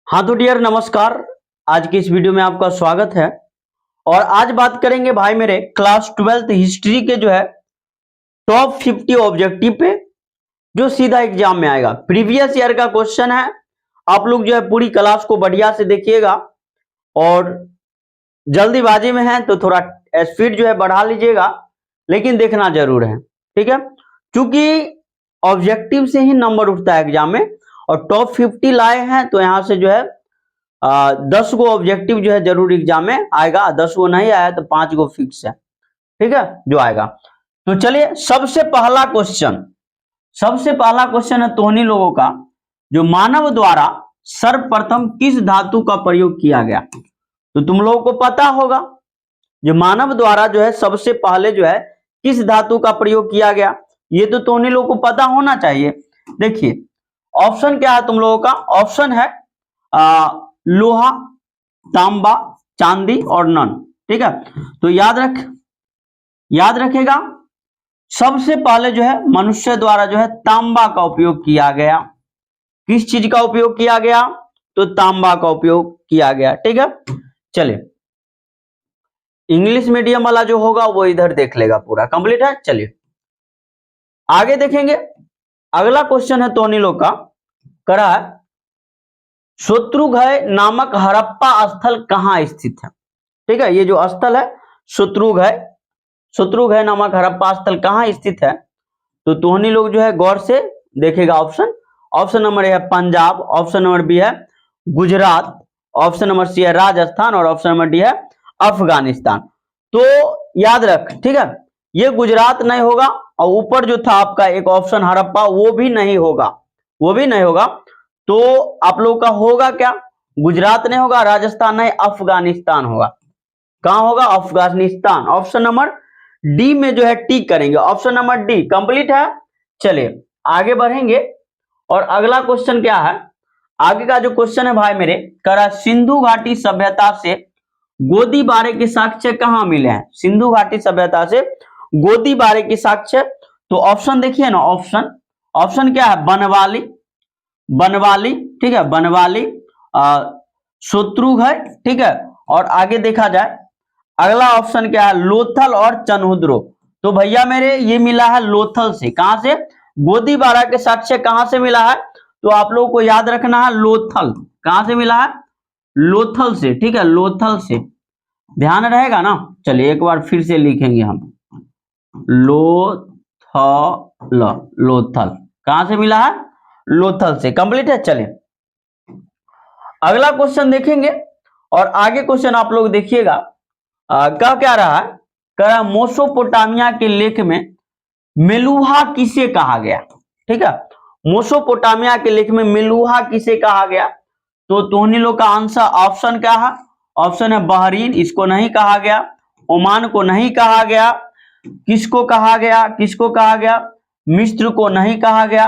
हाँ तो डियर नमस्कार। आज की इस वीडियो में आपका स्वागत है। और आज बात करेंगे भाई मेरे क्लास 12th हिस्ट्री के जो है टॉप 50 ऑब्जेक्टिव पे, जो सीधा एग्जाम में आएगा। प्रीवियस ईयर का क्वेश्चन है। आप लोग जो है पूरी क्लास को बढ़िया से देखिएगा और जल्दीबाजी में है तो थोड़ा स्पीड जो है बढ़ा लीजिएगा, लेकिन देखना जरूर है, ठीक है। क्योंकि ऑब्जेक्टिव से ही नंबर उठता है एग्जाम में, और टॉप 50 लाए हैं तो यहां से जो है 10 गो ऑब्जेक्टिव जो है जरूर एग्जाम में आएगा। 10 गो नहीं आया तो 5 गो फिक्स है, ठीक है, जो आएगा। तो चलिए सबसे पहला क्वेश्चन है तोहनी लोगों का, जो मानव द्वारा सर्वप्रथम किस धातु का प्रयोग किया गया। तो तुम लोगों को पता होगा, जो मानव द्वारा जो है सबसे पहले जो है किस धातु का प्रयोग किया गया, ये तो तोहनी लोगों को पता होना चाहिए। देखिए ऑप्शन क्या है तुम लोगों का। ऑप्शन है लोहा, तांबा, चांदी और नन, ठीक है। तो याद रखेगा, सबसे पहले जो है मनुष्य द्वारा जो है तांबा का उपयोग किया गया। किस चीज का उपयोग किया गया? तो तांबा का उपयोग किया गया, ठीक है। चलिए इंग्लिश मीडियम वाला जो होगा वो इधर देख लेगा, पूरा कंप्लीट है। चलिए आगे देखेंगे। अगला क्वेश्चन है तोनी लोग का, करा है शत्रुघ्न नामक हड़प्पा स्थल कहां स्थित है, ठीक है। ये जो स्थल है शत्रुघ्न नामक हड़प्पा स्थल कहां स्थित है, तो तोहनी लोग जो है गौर से देखेगा। ऑप्शन नंबर ए है पंजाब, ऑप्शन नंबर बी है गुजरात, ऑप्शन नंबर सी है राजस्थान और ऑप्शन नंबर डी है अफगानिस्तान। तो याद रख, ठीक है, ये गुजरात नहीं होगा, और ऊपर जो था आपका एक ऑप्शन हड़प्पा वो भी नहीं होगा। तो आप लोगों का होगा क्या? गुजरात नहीं होगा, राजस्थान नहीं, अफगानिस्तान होगा। कहां होगा? अफगानिस्तान। ऑप्शन नंबर डी में जो है टिक करेंगे। ऑप्शन नंबर डी कंप्लीट है। चलिए आगे बढ़ेंगे और अगला क्वेश्चन क्या है। आगे का जो क्वेश्चन है भाई मेरे, करा सिंधु घाटी सभ्यता से गोदीबारे के साक्ष्य कहां मिले हैं। सिंधु घाटी सभ्यता से गोदीबारे के साक्ष्य, तो ऑप्शन देखिए ना। ऑप्शन क्या है? बनवाली, ठीक है, बनवाली, शत्रुघ्न, ठीक है। और आगे देखा जाए अगला ऑप्शन क्या है? लोथल और चनहुद्रो। तो भैया मेरे ये मिला है लोथल से। कहां से? गोदीबारा के साक्ष्य कहां से मिला है? तो आप लोगों को याद रखना है लोथल। कहां से मिला है? लोथल से, ठीक है, लोथल से। ध्यान रहेगा ना। चलिए एक बार फिर से लिखेंगे हम, लोथल कहां से मिला है? लोथल से। कंप्लीट है। चलिए अगला क्वेश्चन देखेंगे और आगे क्वेश्चन आप लोग देखिएगा। क्या रहा है? कह मोसोपोटामिया के लेख में मेलुहा किसे कहा गया, ठीक है। मोसोपोटामिया के लेख में मेलुहा किसे कहा गया? तो तोहनी लोग का आंसर ऑप्शन क्या है? ऑप्शन है बहरीन, इसको नहीं कहा गया। ओमान को नहीं कहा गया। किसको कहा गया? मिस्र को नहीं कहा गया।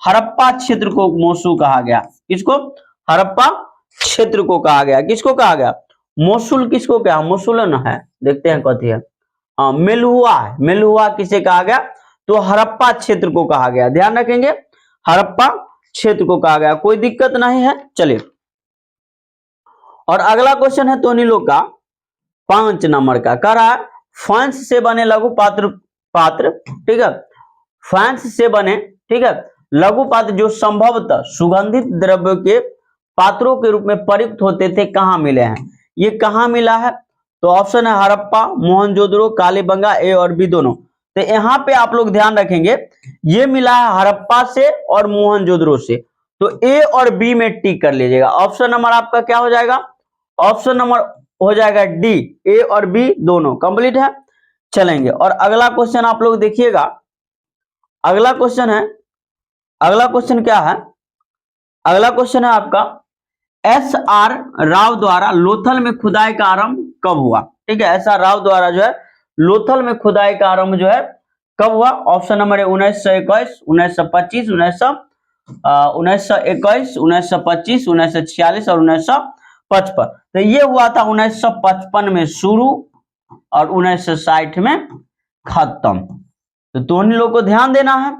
हड़प्पा क्षेत्र को मोसू कहा गया। किसको? हड़प्पा क्षेत्र को कहा गया। किसको कहा गया? मोसुल किसको क्या? मोसुल न है, देखते हैं कथी है। मेलुहा किसे कहा गया? तो हड़प्पा क्षेत्र को कहा गया। ध्यान रखेंगे, हड़प्पा क्षेत्र को कहा गया, कोई दिक्कत नहीं है। चलिए और अगला क्वेश्चन है तोनी लोग का 5 नंबर का, कह रहा है फंस से बने लघु पात्र, ठीक है, फंस से बने, ठीक है, लघु पात्र जो संभवतः सुगंधित द्रव्य के पात्रों के रूप में प्रयुक्त होते थे, कहां मिले हैं? ये कहां मिला है? तो ऑप्शन है हड़प्पा, मोहनजोदड़ो, कालीबंगा, ए और बी दोनों। तो यहां पे आप लोग ध्यान रखेंगे, ये मिला है हड़प्पा से और मोहनजोदड़ो से। तो ए और बी में टिक कर लीजिएगा। ऑप्शन नंबर आपका क्या हो जाएगा? ऑप्शन नंबर हो जाएगा डी, ए और बी दोनों। कंप्लीट है। चलेंगे और अगला क्वेश्चन आप लोग देखिएगा। अगला क्वेश्चन क्या है? अगला क्वेश्चन है आपका एस.आर. राव द्वारा लोथल में खुदाई का आरंभ कब हुआ, ठीक है। एस.आर. राव द्वारा जो है लोथल में खुदाई का आरंभ जो है कब हुआ? ऑप्शन नंबर है 1921, 1925, 1921, 1925, 1946 और 1955। तो ये हुआ था 1955 में शुरू और 1960 में खत्म। तो दोनों लोग को ध्यान देना है,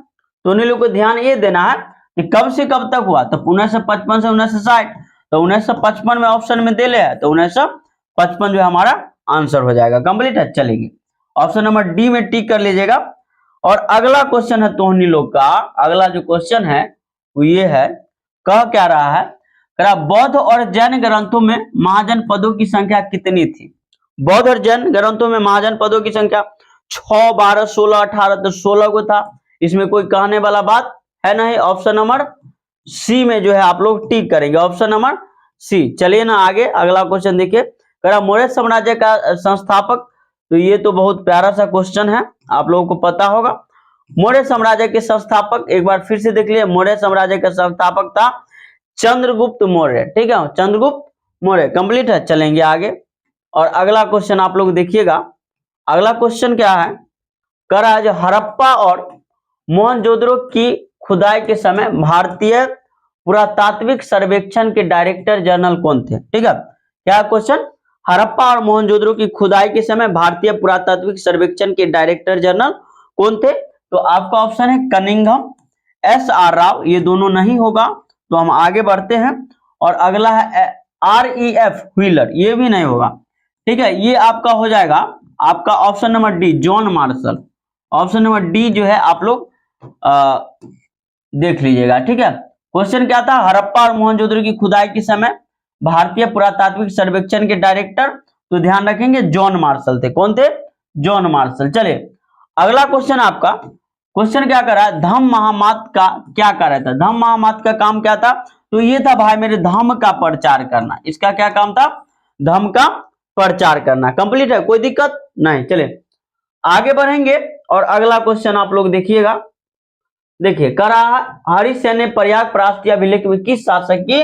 दोनों लोग को ध्यान ये देना है कि कब से कब तक हुआ। तो 1955 से 1960, तो 1955 में ऑप्शन में दे ले, तो 1955 जो है हमारा आंसर हो जाएगा। कंप्लीट है, चलेगी। ऑप्शन नंबर डी में टिक कर लीजिएगा। और अगला क्वेश्चन है तोहनी लोग का, अगला जो क्वेश्चन है वो ये है, कह क्या रहा है, बौद्ध और जैन ग्रंथों में महाजन पदों की संख्या कितनी थी? बौद्ध और जैन ग्रंथों में महाजन पदों की संख्या 6, 12, 16, 18, तो 16 को था। इसमें कोई कहने वाला बात है नहीं। ऑप्शन नंबर सी में जो है आप लोग टिक करेंगे, ऑप्शन नंबर सी। चलिए ना आगे, अगला क्वेश्चन देखिए, मौर्य साम्राज्य का संस्थापक, तो ये तो बहुत प्यारा सा क्वेश्चन है, आप लोगों को पता होगा। मौर्य साम्राज्य के संस्थापक एक बार फिर से देख लिए, मौर्य साम्राज्य का संस्थापक था चंद्रगुप्त मौर्य। ठीक है, चंद्रगुप्त मौर्य। कंप्लीट है, चलेंगे आगे। और अगला क्वेश्चन आप लोग देखिएगा, अगला क्वेश्चन क्या है, कह रहा है जो हड़प्पा और मोहनजोदड़ो की खुदाई के समय भारतीय पुरातात्विक सर्वेक्षण के डायरेक्टर जनरल कौन थे? ठीक है, क्या क्वेश्चन, हड़प्पा और मोहनजोदड़ो की खुदाई के समय भारतीय पुरातात्विक सर्वेक्षण के डायरेक्टर जनरल कौन थे? तो आपका ऑप्शन है कनिंघम, SR राव, ये दोनों नहीं होगा, तो हम आगे बढ़ते हैं। और अगला है REF व्हीलर, ये भी नहीं होगा। ठीक है, ये आपका हो जाएगा आपका option number D, John Marshall. Option number D जो है आप लोग देख लीजिएगा। ठीक है, क्वेश्चन क्या था, हड़प्पा और मोहनजोदड़ो की खुदाई के समय भारतीय पुरातात्विक सर्वेक्षण के डायरेक्टर, तो ध्यान रखेंगे जॉन मार्शल थे। कौन थे? John Marshall. चलिए अगला क्वेश्चन आपका, क्वेश्चन क्या कर रहा है, धम्म महामात का क्या कार्य था? धम्म महामात का काम क्या था? तो ये था भाई मेरे धम्म का प्रचार करना। इसका क्या काम था? धम्म का प्रचार करना। कंप्लीट है, कोई दिक्कत नहीं। चलिए आगे बढ़ेंगे और अगला क्वेश्चन आप लोग देखिएगा। देखिए, कह रहा है हरिसेन ने प्रयाग प्रास्तीय अभिलेख में किस शासक की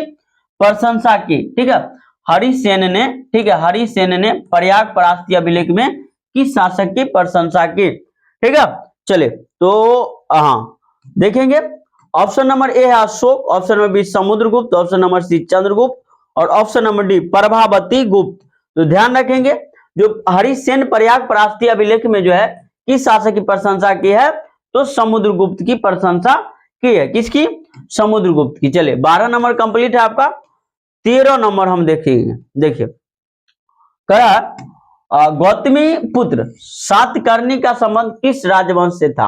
प्रशंसा की? ठीक है, हरिसेन ने, ठीक है, हरिसेन ने प्रयाग प्रास्तीय अभिलेख में किस शासक की प्रशंसा की? ठीक है, चलिए तो हाँ देखेंगे, ऑप्शन नंबर ए है Ashoka, option number B Samudragupta, option number C Chandragupta और ऑप्शन नंबर डी प्रभावती गुप्त। तो ध्यान रखेंगे, जो हरिसेन प्रयाग प्रास्तीय अभिलेख में जो है किस शासक की प्रशंसा की है? तो समुद्रगुप्त की प्रशंसा की है। किसकी? समुद्रगुप्त की। चलिए 12 नंबर कंप्लीट है आपका। 13 नंबर हम देखेंगे। देखिए, कहा गौतमी पुत्र सातकर्णी का संबंध किस राजवंश से था?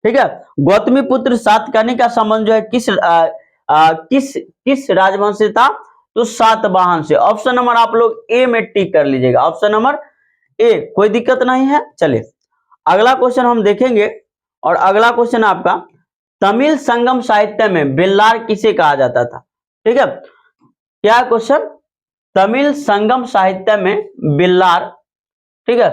ठीक है, गौतमी पुत्र सातकर्णी का संबंध जो है किस राजवंश से था? तो सातवाहन से। ऑप्शन नंबर आप लोग ए में टिक कर लीजिएगा, ऑप्शन नंबर ए, कोई दिक्कत नहीं है। चलिए अगला क्वेश्चन हम देखेंगे और अगला क्वेश्चन आपका, तमिल संगम साहित्य में बेल्लार किसे कहा जाता था? ठीक है, क्या क्वेश्चन, तमिल संगम साहित्य में बेल्लार, ठीक है,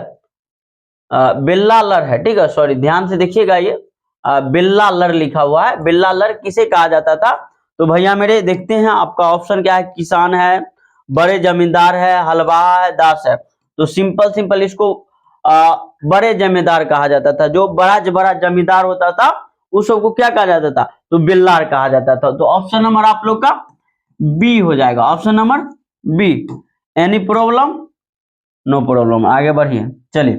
बेल्लालर है। ठीक है, सॉरी ध्यान से देखिएगा, ये बेल्लालर लिखा हुआ है। बेल्लालर किसे कहा जाता था? तो भैया मेरे देखते हैं आपका ऑप्शन क्या है, किसान है, बड़े जमींदार है, हलवाहा है, दास है। तो सिंपल इसको बड़े जमींदार कहा जाता था। जो बड़ा जमींदार होता था उस सबको क्या कहा जाता था? तो बेल्लार कहा जाता था। तो ऑप्शन नंबर आप लोग का बी हो जाएगा, option number B. Any problem? No problem, आगे बढ़िए। चलिए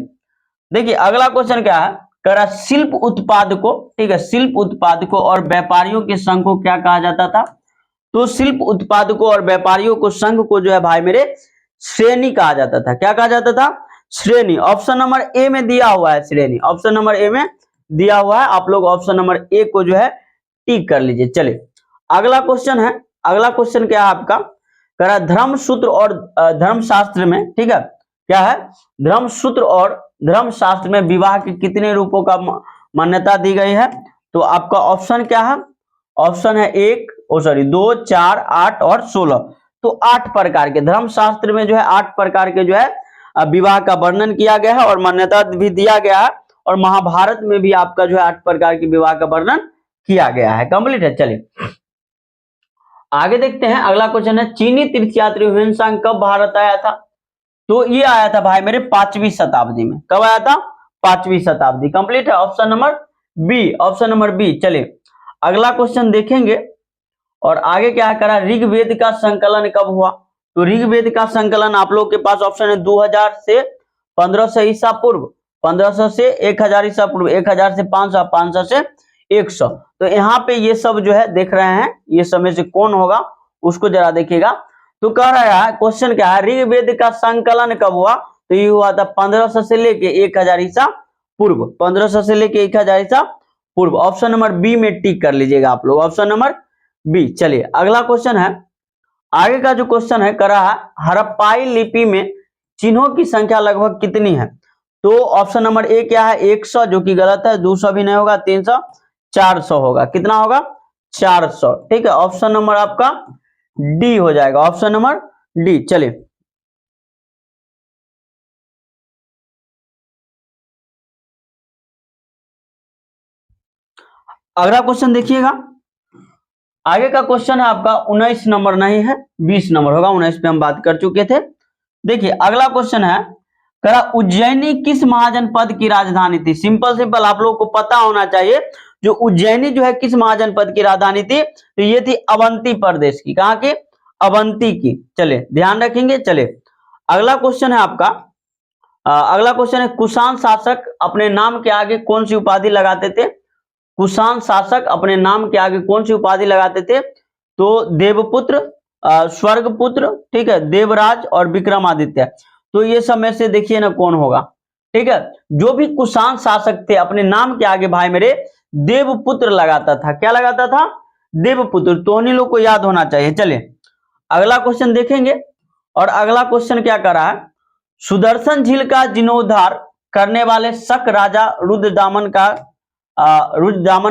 देखिए अगला क्वेश्चन क्या है, कह रहा शिल्प उत्पादकों, ठीक है, शिल्प उत्पादकों और व्यापारियों के संघ को क्या कहा जाता था? तो शिल्प उत्पादकों और व्यापारियों को संघ को जो है भाई मेरे श्रेणी कहा जाता था। क्या कहा जाता था? श्रेणी। ऑप्शन नंबर ए में दिया हुआ है श्रेणी, ऑप्शन नंबर ए में दिया हुआ है। आप लोग ऑप्शन नंबर ए को जो है टिक कर लीजिए। चलिए अगला क्वेश्चन है, अगला क्वेश्चन क्या है आपका, कह रहा धर्मसूत्र और धर्मशास्त्र में, ठीक है, क्या है, धर्मसूत्र और धर्मशास्त्र में विवाह के कितने रूपों का मान्यता दी गई है? तो आपका ऑप्शन क्या है? ऑप्शन है 2, 4, 8 और 16। तो 8 प्रकार के धर्मशास्त्र में जो है 8 प्रकार के जो है विवाह का वर्णन किया गया है और मान्यता भी दिया गया है। और महाभारत में भी आपका जो है 8 प्रकार के विवाह का वर्णन किया गया है। कंप्लीट है। चलिए आगे देखते हैं, अगला क्वेश्चन है चीनी तीर्थयात्री ह्वेनसांग कब भारत आया था? तो ये आया था भाई मेरे 5वीं शताब्दी में। कब आया था? 5वीं शताब्दी। कंप्लीट है, option number B, option number B. चलिए अगला क्वेश्चन देखेंगे और आगे क्या करा, ऋग्वेद का संकलन कब हुआ? तो ऋग्वेद का संकलन आप लोग के पास ऑप्शन है 2000 से 1500 ईसा पूर्व, 1500 से 1000 ईसा पूर्व, 1000 से 500, 500 से 100। तो यहाँ पे ये सब जो है देख रहे हैं, ये सब में से कौन होगा उसको जरा देखिएगा। तो कह रहा है क्वेश्चन क्या है, ऋग्वेद का संकलन कब हुआ? तो ये हुआ था 1500 से लेके 1000 ईसा पूर्व, 1500 से लेके 1000 ईसा पूर्व। ऑप्शन नंबर बी में टिक कर लीजिएगा आप लोग, ऑप्शन नंबर बी। चलिए अगला क्वेश्चन है, आगे का जो क्वेश्चन है, कर रहा है हड़प्पाई लिपि में चिन्हों की संख्या लगभग कितनी है? तो ऑप्शन नंबर ए क्या है, 100, जो कि गलत है, 200 भी नहीं होगा, 300, 400 होगा। कितना होगा? 400। ठीक है, ऑप्शन नंबर आपका डी हो जाएगा, ऑप्शन नंबर डी। चलिए अगला क्वेश्चन देखिएगा, आगे का क्वेश्चन है आपका 19 नंबर नहीं है, 20 नंबर होगा, 19 पे हम बात कर चुके थे। देखिए अगला क्वेश्चन है, करा उज्जैनी किस महाजनपद की राजधानी थी? सिंपल सिंपल आप लोगों को पता होना चाहिए, जो उज्जैनी जो है किस महाजनपद की राजधानी थी? तो ये थी अवंती प्रदेश की। कहां की? अवंती की। चलिए ध्यान रखेंगे। चलिए अगला क्वेश्चन है आपका, अगला क्वेश्चन है, कुषाण शासक अपने नाम के आगे कौन सी उपाधि लगाते थे? कुषाण शासक अपने नाम के आगे कौन सी उपाधि लगाते थे? तो देवपुत्र, स्वर्गपुत्र, ठीक है, देवराज और विक्रमादित्य। तो ये सब में से देखिए ना कौन होगा। ठीक है, जो भी कुषाण शासक थे अपने नाम के आगे भाई मेरे देवपुत्र लगाता था। क्या लगाता था? देवपुत्र। तो उन्हीं लोग को याद होना चाहिए। चलिए अगला क्वेश्चन देखेंगे, और अगला क्वेश्चन क्या कर रहा है, सुदर्शन झील का जीर्णोद्धार करने वाले शक राजा रुद्रदामन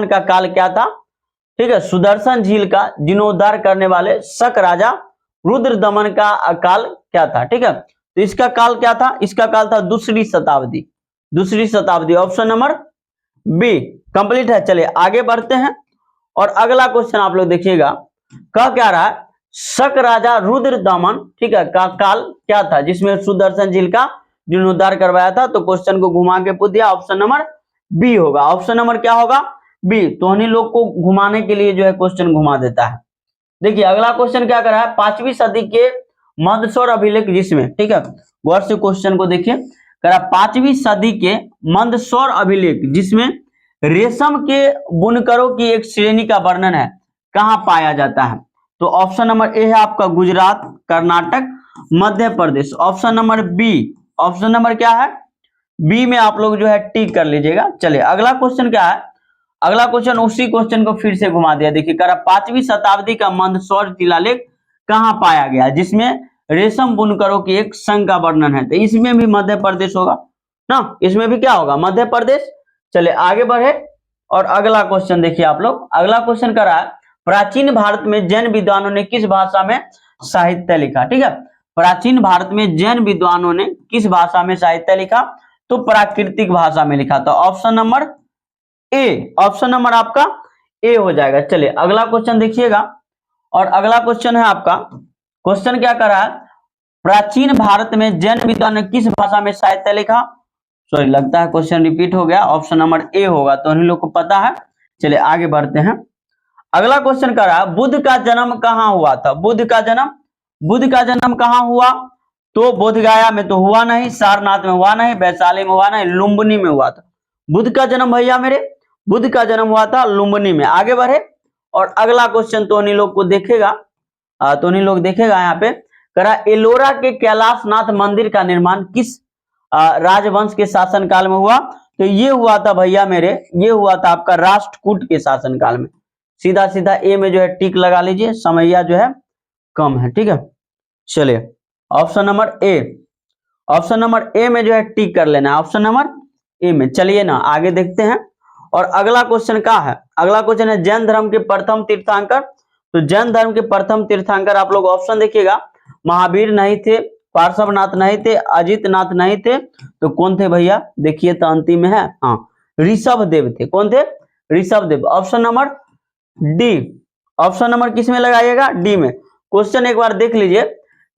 का काल क्या था? ठीक है, सुदर्शन झील का जीर्णोद्धार करने वाले शक राजा रुद्रदमन का काल क्या था? ठीक है, तो इसका काल क्या था? इसका काल था दूसरी शताब्दी, दूसरी शताब्दी। ऑप्शन नंबर बी कंप्लीट है। चलिए आगे बढ़ते हैं, और अगला क्वेश्चन आप लोग देखिएगा, कह क्या रहा है, शक राजा रुद्रदमन, ठीक है, का काल क्या था जिसमें सुदर्शन झील का जीर्णोद्धार करवाया था? तो क्वेश्चन को घुमा के पूछ दिया, ऑप्शन नंबर बी होगा। ऑप्शन नंबर क्या होगा? बी। तो उन्हीं लोग को घुमाने के लिए जो है क्वेश्चन घुमा देता है। देखिए अगला क्वेश्चन क्या कर रहा है, 5वीं सदी के मंदसौर अभिलेख जिसमें, ठीक है, गौर से क्वेश्चन को देखिए, कह रहा 5वीं सदी के मंदसौर अभिलेख जिसमें रेशम के बुनकरों की एक श्रेणी का वर्णन है, कहां पाया जाता है? तो ऑप्शन नंबर ए है आपका Gujarat, Karnataka, Madhya Pradesh. Option number B, option number क्या है? बी में आप लोग जो है टिक कर लीजिएगा। चलिए अगला क्वेश्चन क्या है, अगला क्वेश्चन उसी क्वेश्चन को फिर से घुमा दिया। देखिए कह रहा 5वीं शताब्दी का मंदसौर शिलालेख कहां पाया गया जिसमें रेशम बुनकरों की एक संघ का वर्णन है? तो इसमें भी मध्य प्रदेश होगा ना, इसमें भी क्या होगा? मध्य प्रदेश। चलिए आगे बढ़े, और अगला क्वेश्चन देखिए आप लोग, अगला क्वेश्चन कर रहा है, प्राचीन भारत में जैन विद्वानों ने किस भाषा में साहित्य लिखा? ठीक है, प्राचीन भारत में जैन विद्वानों ने किस भाषा में साहित्य लिखा? तो प्राकृतिक भाषा में लिखा था। ऑप्शन नंबर ए, ऑप्शन नंबर आपका ए हो जाएगा। चलिए अगला क्वेश्चन देखिएगा, और अगला क्वेश्चन है आपका, क्वेश्चन क्या कर रहा है, प्राचीन भारत में जैन विद्वान ने किस भाषा में साहित्य लिखा? सॉरी लगता है क्वेश्चन रिपीट हो गया, ऑप्शन नंबर ए होगा, तो उन्हीं लोग को पता है। चलिए आगे बढ़ते हैं, अगला क्वेश्चन कर रहा है, बुद्ध का जन्म कहां हुआ था? बुद्ध का जन्म कहां हुआ? तो बोधगया में तो हुआ नहीं, सारनाथ में हुआ नहीं, वैशाली में हुआ नहीं, लुम्बिनी में हुआ था। बुद्ध का जन्म भैया मेरे, बुद्ध का जन्म हुआ था लुम्बिनी में। आगे बढ़े, और अगला क्वेश्चन तो उन्हीं लोग को देखेगा, तो उन्हीं लोग देखेगा यहाँ पे, करा एलोरा के कैलाशनाथ मंदिर का निर्माण किस राजवंश के शासनकाल में हुआ? तो ये हुआ था भैया मेरे, ये हुआ था आपका राष्ट्रकूट के शासनकाल में। सीधा सीधा ए में जो है टिक लगा लीजिए, समैया जो है कम है। ठीक है, चलिए ऑप्शन नंबर ए, ऑप्शन नंबर ए में जो है टिक कर लेना है, ऑप्शन नंबर ए में। चलिए ना आगे देखते हैं, और अगला क्वेश्चन क्या है, अगला क्वेश्चन है जैन धर्म के प्रथम तीर्थंकर। तो जैन धर्म के प्रथम तीर्थंकर आप लोग ऑप्शन देखिएगा, महावीर नहीं थे, पार्श्वनाथ नहीं थे, अजितनाथ नहीं थे, तो कौन थे भैया? देखिए तो अंतिम में है, हाँ, ऋषभ देव थे। कौन थे? Rishabh Dev. Option number D, option number किस में लगाइएगा? डी में। क्वेश्चन एक बार देख लीजिए,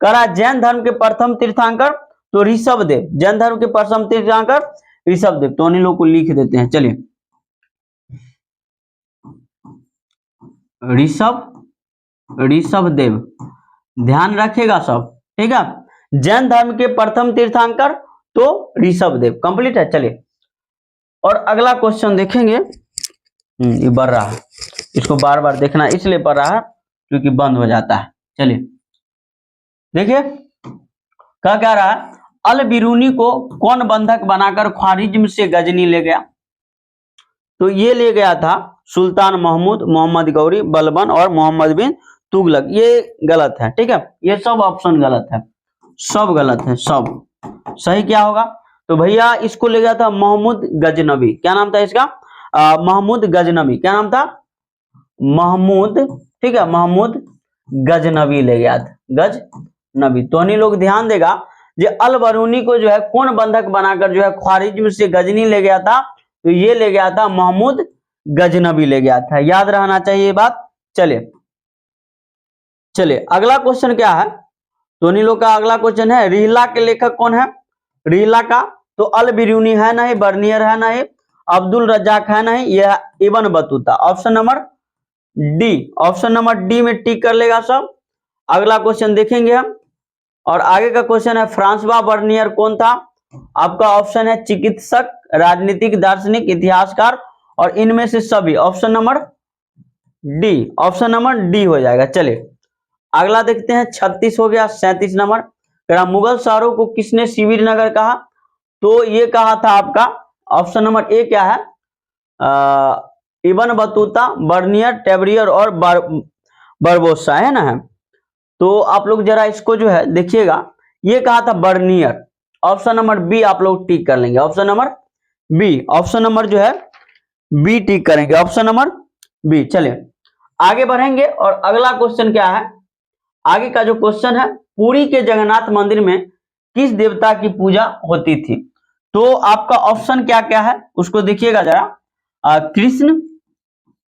करा जैन धर्म के प्रथम तीर्थंकर तो ऋषभ देव, जैन धर्म के प्रथम तीर्थंकर ऋषभ देव, तो उन्हीं लोग को लिख देते हैं। चलिए ऋषभ देव, ध्यान रखेगा सब, ठीक है। जैन धर्म के प्रथम तीर्थंकर तो ऋषभ देव, कंप्लीट है। चलिए और अगला क्वेश्चन देखेंगे, ये बढ़ रहा है, इसको बार बार देखना इसलिए पड़ रहा है क्योंकि बंद हो जाता है। चलिए देखिए क्या कह रहा है, अल बिरूनी को कौन बंधक बनाकर ख्वारिज्म से गजनी ले गया? तो ये ले गया था सुल्तान महमूद, मोहम्मद गौरी, बलबन और मोहम्मद बिन तुगलक। ये गलत है, ठीक है, ये सब ऑप्शन गलत है, सब गलत है, सब सही क्या होगा? तो भैया इसको ले गया था महमूद गजनबी। क्या नाम था इसका? महमूद गजनबी। क्या नाम था? महमूद, ठीक है, महमूद गजनबी ले गया था, गजनबी। तो नहीं लोग ध्यान देगा, जो अल बरूनी को जो है कौन बंधक बनाकर जो है ख्वारिज्म से गजनी ले गया था? तो ये ले गया था महमूद गजनबी ले गया था, याद रहना चाहिए ये बात। चलिए अगला क्वेश्चन क्या है? तो लोग का अगला क्वेश्चन है, रिहला के लेखक कौन है? रिहला का तो अल बिरूनी है नहीं, बर्नियर है नहीं, अब्दुल रज्जाक है नहीं, यह Ibn Battuta. Option number D, option number D में टिक कर लेगा सब। अगला क्वेश्चन देखेंगे हम, और आगे का क्वेश्चन है, फ्रांसवा बर्नियर कौन था? आपका ऑप्शन है चिकित्सक, राजनीतिक दार्शनिक, इतिहासकार और इनमें से सभी। Option number D, option number D हो जाएगा। चलिए अगला देखते हैं, 36 हो गया। 37 नंबर, मुगल शहरों को किसने शिविर नगर कहा? तो ये कहा था आपका ऑप्शन नंबर ए क्या है, इब्न बतूता, बर्नियर, टेबरियर और बरबोसा, है ना? है तो आप लोग जरा इसको जो है देखिएगा, ये कहा था बर्नियर। ऑप्शन नंबर बी आप लोग टिक कर लेंगे, option number B, option number जो है बी टिक करेंगे, ऑप्शन नंबर बी। चलिए आगे बढ़ेंगे, और अगला क्वेश्चन क्या है? आगे का जो क्वेश्चन है, पुरी के जगन्नाथ मंदिर में किस देवता की पूजा होती थी? तो आपका ऑप्शन क्या क्या है उसको देखिएगा जरा,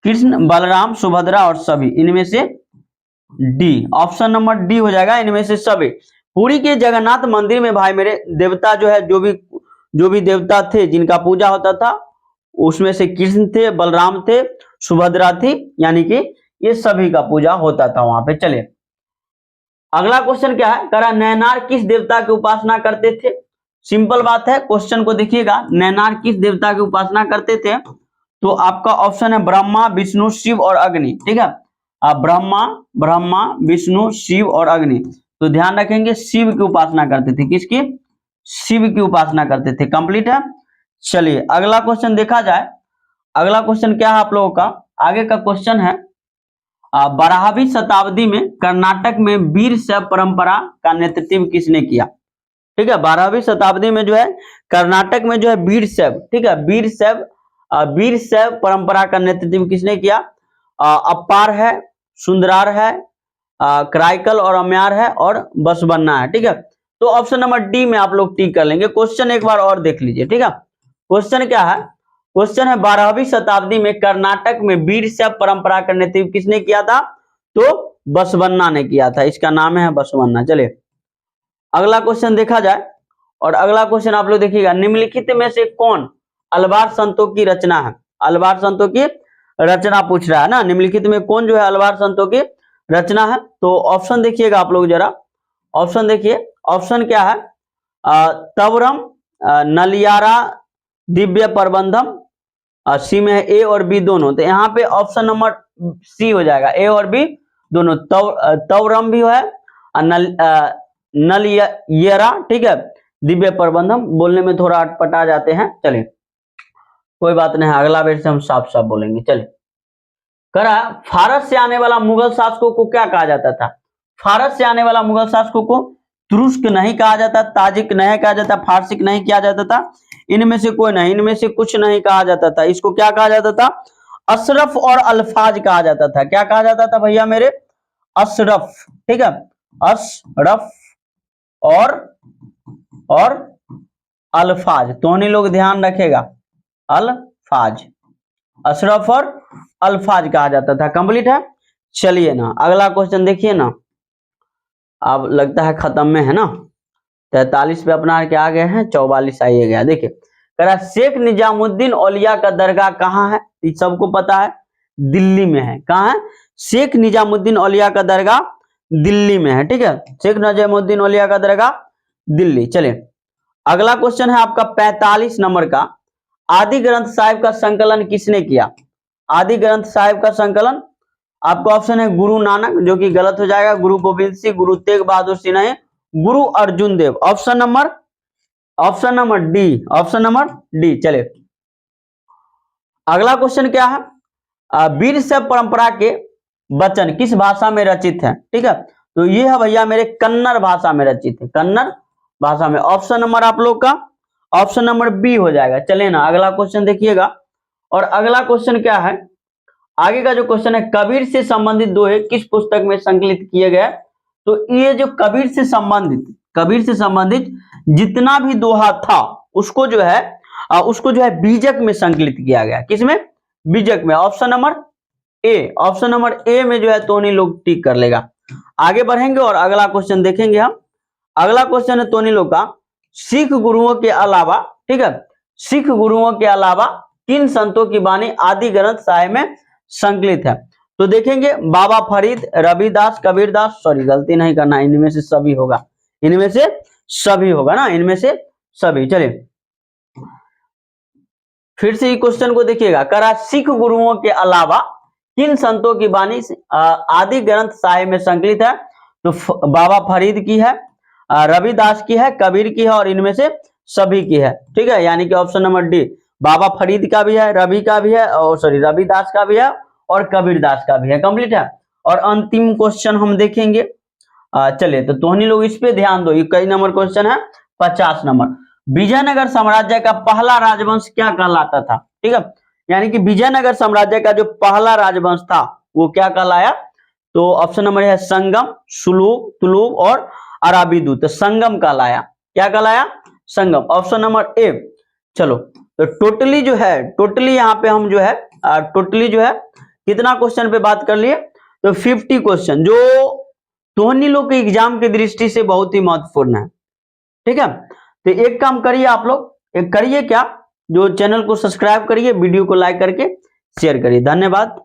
कृष्ण, बलराम, सुभद्रा और सभी, इनमें से डी, ऑप्शन नंबर डी हो जाएगा, इनमें से सभी। पुरी के जगन्नाथ मंदिर में भाई मेरे देवता जो है, जो भी देवता थे जिनका पूजा होता था, उसमें से कृष्ण थे, बलराम थे, सुभद्रा थी, यानी कि ये सभी का पूजा होता था वहां पे। चलिए अगला क्वेश्चन क्या है, करा नैनार किस देवता की उपासना करते थे? सिंपल बात है, क्वेश्चन को देखिएगा, नैनार किस देवता की उपासना करते थे? तो आपका ऑप्शन है ब्रह्मा, विष्णु, शिव और अग्नि, ठीक है, ब्रह्मा, विष्णु, शिव और अग्नि। तो ध्यान रखेंगे शिव की उपासना करते थे, किसकी? शिव की उपासना करते थे। कंप्लीट है। चलिए अगला क्वेश्चन देखा जाए, अगला क्वेश्चन क्या है आप लोगों का? आगे का क्वेश्चन है, 12वीं शताब्दी में कर्नाटक में वीर शैव परंपरा का नेतृत्व किसने किया? ठीक है, 12वीं शताब्दी में जो है कर्नाटक में जो है वीर शैव, ठीक है, वीर शैव परंपरा का नेतृत्व किसने किया? अप्पार है, सुंदरार है, क्राइकल और अम्यार है और बसवन्ना है, ठीक है। तो ऑप्शन नंबर डी में आप लोग टिक कर लेंगे। क्वेश्चन एक बार और देख लीजिए, ठीक है। क्वेश्चन क्या है? क्वेश्चन है 12वीं शताब्दी में कर्नाटक में वीर शैव परंपरा का नेतृत्व किसने किया था? तो बसवन्ना ने किया था, इसका नाम है बसवन्ना। चलिए अगला क्वेश्चन देखा जाए, और अगला क्वेश्चन आप लोग देखिएगा, निम्नलिखित में से कौन अलवार संतों की रचना है? अलवार संतों की रचना पूछ रहा है ना, निम्नलिखित में कौन जो है अलवार संतों की रचना है? तो ऑप्शन देखिएगा आप लोग जरा, ऑप्शन देखिए, ऑप्शन क्या है? तवरम, नलियारा, दिव्य प्रबंधम, सी में है ए और बी दोनों। तो यहाँ पे ऑप्शन नंबर सी हो जाएगा, ए और बी दोनों। तवरम भी है, नलियरा, ठीक है, दिव्य प्रबंधम। बोलने में थोड़ा अटपटा जाते हैं, चलिए कोई बात नहीं, अगला बेर से हम साफ साफ बोलेंगे। चलिए करा, फारस से आने वाला मुगल शासकों को क्या कहा जाता था? फारस से आने वाला मुगल शासकों को तुरुस्क नहीं कहा जाता, ताजिक नहीं कहा जाता, फारसिक नहीं किया जाता था, इनमें से कोई नहीं, इनमें से कुछ नहीं कहा जाता था। इसको क्या कहा जाता था? अशरफ और अल्फाज कहा जाता था। क्या कहा जाता था भैया मेरे? अशरफ, ठीक है, अशरफ और अल्फाज। तो नहीं लोग ध्यान रखेगा, अल्फाज, अशरफ और अल्फाज कहा जाता था। कंप्लीट है। चलिए ना अगला क्वेश्चन देखिए ना, अब लगता है खत्म में है ना, 43 पे अपना क्या आ गए हैं, 44 आइए गया। देखिए कह शेख निजामुद्दीन औलिया का दरगाह कहाँ है? ये सबको पता है, दिल्ली में है। कहाँ है? शेख निजामुद्दीन औलिया का दरगाह दिल्ली में है, ठीक है, शेख निजामुद्दीन औलिया का दरगाह दिल्ली। चलिए अगला क्वेश्चन है आपका 45 नंबर का, आदि ग्रंथ साहिब का संकलन किसने किया? आदि ग्रंथ साहिब का संकलन आपका ऑप्शन है गुरु नानक, जो कि गलत हो जाएगा। गुरु गोविंद सिंह, गुरु तेग बहादुर सिंह नहीं, Guru Arjun Dev. Option number D, option number D. चले अगला क्वेश्चन क्या है, वीर शैव परंपरा के वचन किस भाषा में रचित है? ठीक है, तो ये है भैया मेरे कन्नड़ भाषा में रचित है, कन्नड़ भाषा में। ऑप्शन नंबर आप लोग का ऑप्शन नंबर बी हो जाएगा। चले ना अगला क्वेश्चन देखिएगा, और अगला क्वेश्चन क्या है, आगे का जो क्वेश्चन है, कबीर से संबंधित दोहे किस पुस्तक में संकलित किए गए? तो ये जो कबीर से संबंधित जितना भी दोहा था उसको जो है बीजक में संकलित किया गया। किसमें? बीजक में। ऑप्शन नंबर ए में जो है तोनी लोग टिक कर लेगा। आगे बढ़ेंगे और अगला क्वेश्चन देखेंगे हम। अगला क्वेश्चन है तोनी लोग का, सिख गुरुओं के अलावा, ठीक है, सिख गुरुओं के अलावा किन संतों की वाणी आदि ग्रंथ साहिब में संकलित है? तो देखेंगे बाबा फरीद, रविदास, कबीरदास, सॉरी गलती नहीं करना, इनमें से सभी होगा, इनमें से सभी होगा ना, इनमें से सभी। चलिए फिर से क्वेश्चन को देखिएगा, करा सिख गुरुओं के अलावा किन संतों की वाणी आदि ग्रंथ साहिब में संकलित है? तो बाबा फरीद की है, रविदास की है, कबीर की है, और इनमें से सभी की है। ठीक है, यानी कि ऑप्शन नंबर डी, बाबा फरीद का भी है, रवि का भी है, और सॉरी रविदास का भी है, और कबीरदास का भी है। कंप्लीट है। और अंतिम क्वेश्चन हम देखेंगे। चलिए तो तोहनी लोग इस पे ध्यान दो, ये कई नंबर क्वेश्चन है, 50 नंबर। विजयनगर साम्राज्य का पहला राजवंश क्या कहलाता था? ठीक है, यानी कि विजयनगर साम्राज्य का जो पहला राजवंश था वो क्या कहलाया? तो ऑप्शन नंबर है संगम, सुलूक, तुलुक और अराबिदु। तो संगम कहलाया। क्या कहलाया? संगम। Option number A. चलो तो टोटली यहाँ पे हम जो है कितना क्वेश्चन पे बात कर लिए? तो 50 क्वेश्चन, जो तोहनी लोग के एग्जाम की दृष्टि से बहुत ही महत्वपूर्ण है। ठीक है, तो एक काम करिए आप लोग, एक करिए क्या, जो चैनल को सब्सक्राइब करिए, वीडियो को लाइक करके शेयर करिए। धन्यवाद।